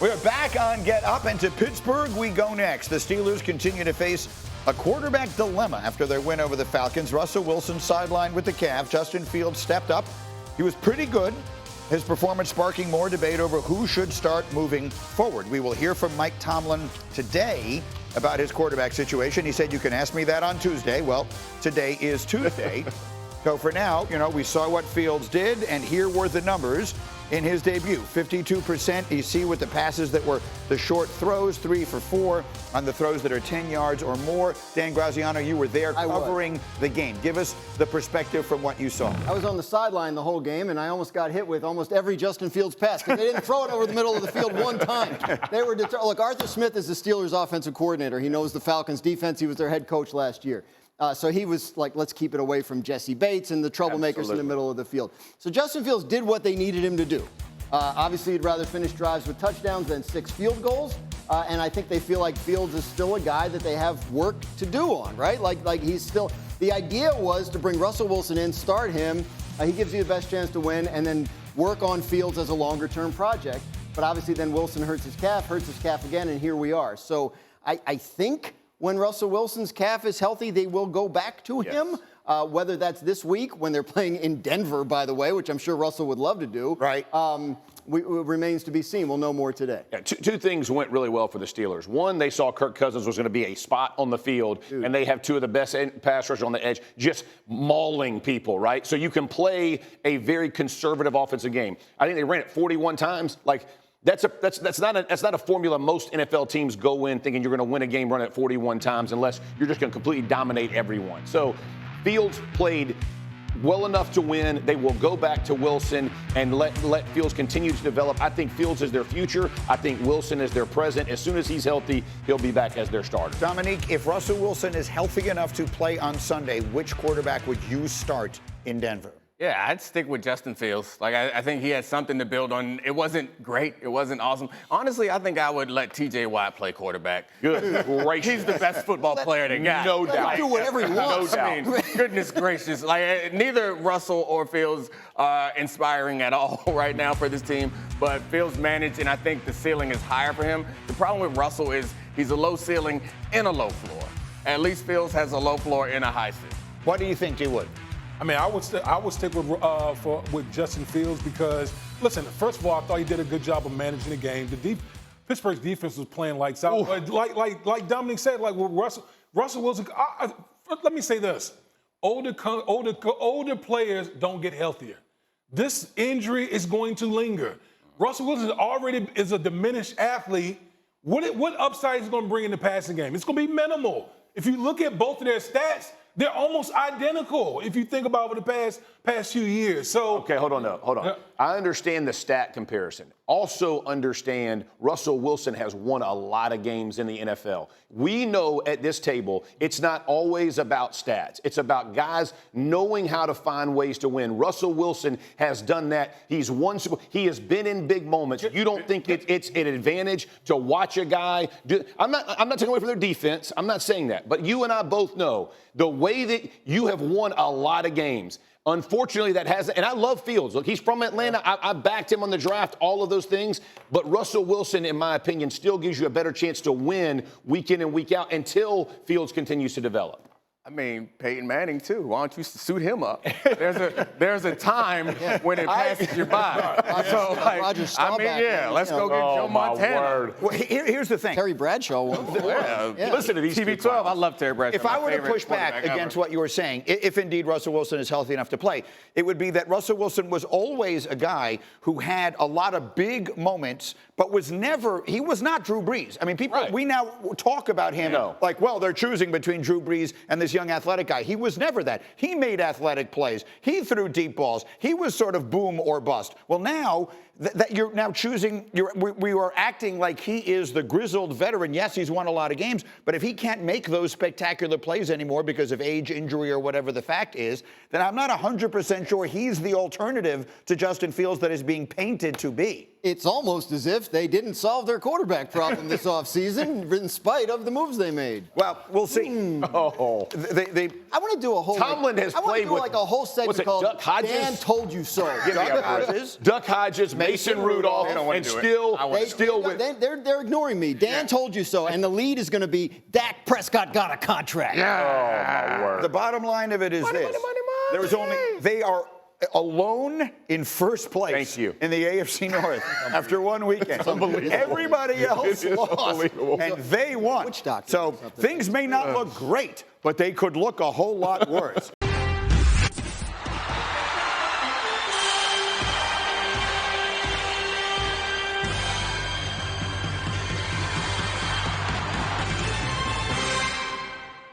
We're back on Get Up, and to Pittsburgh we go next. The Steelers continue to face a quarterback dilemma after their win over the Falcons. Russell Wilson sidelined with the calf. Justin Fields stepped up. He was pretty good. His performance sparking more debate over who should start moving forward. We will hear from Mike Tomlin today about his quarterback situation. He said, you can ask me that on Tuesday. Well, today is Tuesday. So for now, we saw what Fields did, and here were the numbers in his debut. 52%. You see with the passes that were the short throws, 3 for 4 on the throws that are 10 yards or more. Dan Graziano, you were there covering the game. Give us the perspective from what you saw. I was on the sideline the whole game, and I almost got hit with almost every Justin Fields pass because they didn't throw it over the middle of the field one time. They were look, Arthur Smith is the Steelers' offensive coordinator. He knows the Falcons' defense. He was their head coach last year. So he was like, let's keep it away from Jesse Bates and the troublemakers in the middle of the field. So Justin Fields did what they needed him to do. Obviously, he'd rather finish drives with touchdowns than 6 field goals. And I think they feel like Fields is still a guy that they have work to do on, right? Like he's still – the idea was to bring Russell Wilson in, start him. He gives you the best chance to win, and then work on Fields as a longer-term project. But obviously then Wilson hurts his calf again, and here we are. So I think – when Russell Wilson's calf is healthy, they will go back to him, whether that's this week when they're playing in Denver, by the way, which I'm sure Russell would love to do. Right. It remains to be seen. We'll know more today. Yeah, two things went really well for the Steelers. One, they saw Kirk Cousins was going to be a spot on the field, and they have 2 of the best pass rushers on the edge, just mauling people, right? So you can play a very conservative offensive game. I think they ran it 41 times. That's not a formula most NFL teams go in thinking you're going to win a game running it 41 times unless you're just going to completely dominate everyone. So Fields played well enough to win. They will go back to Wilson and let Fields continue to develop. I think Fields is their future. I think Wilson is their present. As soon as he's healthy, he'll be back as their starter. Domonique, if Russell Wilson is healthy enough to play on Sunday, which quarterback would you start in Denver? Yeah, I'd stick with Justin Fields. I think he had something to build on. It wasn't great. It wasn't awesome. Honestly, I think I would let T.J. Watt play quarterback. Good gracious. He's the best football player they got. No doubt. Do whatever he wants. I mean, goodness gracious. Neither Russell or Fields are inspiring at all right now for this team. But Fields managed, and I think the ceiling is higher for him. The problem with Russell is he's a low ceiling and a low floor. At least Fields has a low floor and a high ceiling. What do you think, D-Wood? I mean, I would stick with Justin Fields because, listen, first of all, I thought he did a good job of managing the game. Pittsburgh's defense was playing lights out. Like Dominic said, with Russell Wilson. Let me say this: older players don't get healthier. This injury is going to linger. Russell Wilson already is a diminished athlete. What upside is he going to bring in the passing game? It's going to be minimal. If you look at both of their stats, they're almost identical if you think about over the past few years. So okay, hold on. I understand the stat comparison. Also understand Russell Wilson has won a lot of games in the NFL. We know at this table it's not always about stats. It's about guys knowing how to find ways to win. Russell Wilson has done that. He's won. He has been in big moments. You don't think it's an advantage to watch a guy do? I'm not taking away from their defense. I'm not saying that. But you and I both know the way that you have won a lot of games. Unfortunately, that hasn't, and I love Fields. Look, he's from Atlanta. I backed him on the draft, all of those things. But Russell Wilson, in my opinion, still gives you a better chance to win week in and week out until Fields continues to develop. I mean, Peyton Manning, too. Why don't you suit him up? There's a time when it passes you by. Let's go get Joe Montana. Well, here's the thing. Terry Bradshaw won. Listen to these TV12. I love Terry Bradshaw. If I were to push back against what you were saying, if indeed Russell Wilson is healthy enough to play, it would be that Russell Wilson was always a guy who had a lot of big moments, but he was not Drew Brees. I mean, we now talk about him like, well, they're choosing between Drew Brees and this young athletic guy. He was never that. He made athletic plays. He threw deep balls. He was sort of boom or bust. Well, now that you're now choosing, we are acting like he is the grizzled veteran. Yes, he's won a lot of games, but if he can't make those spectacular plays anymore because of age, injury, or whatever the fact is, then I'm not 100% sure he's the alternative to Justin Fields that is being painted to be. It's almost as if they didn't solve their quarterback problem this offseason in spite of the moves they made. Well, we'll see. I want to do a whole Tomlin has played with like a whole segment called Duck Hodges? Dan Told You So. Duck Hodges, maybe Mason Rudolph, They don't wanna and do it. still I wanna do with. They're ignoring me. Dan told you so, and the lead is going to be Dak Prescott got a contract. Oh, my word. The bottom line of it is this. There's only they are alone in first place Thank you. in the AFC North after one weekend. Everybody else lost, and they won. Witch doctor So or something. things may not look great, but they could look a whole lot worse.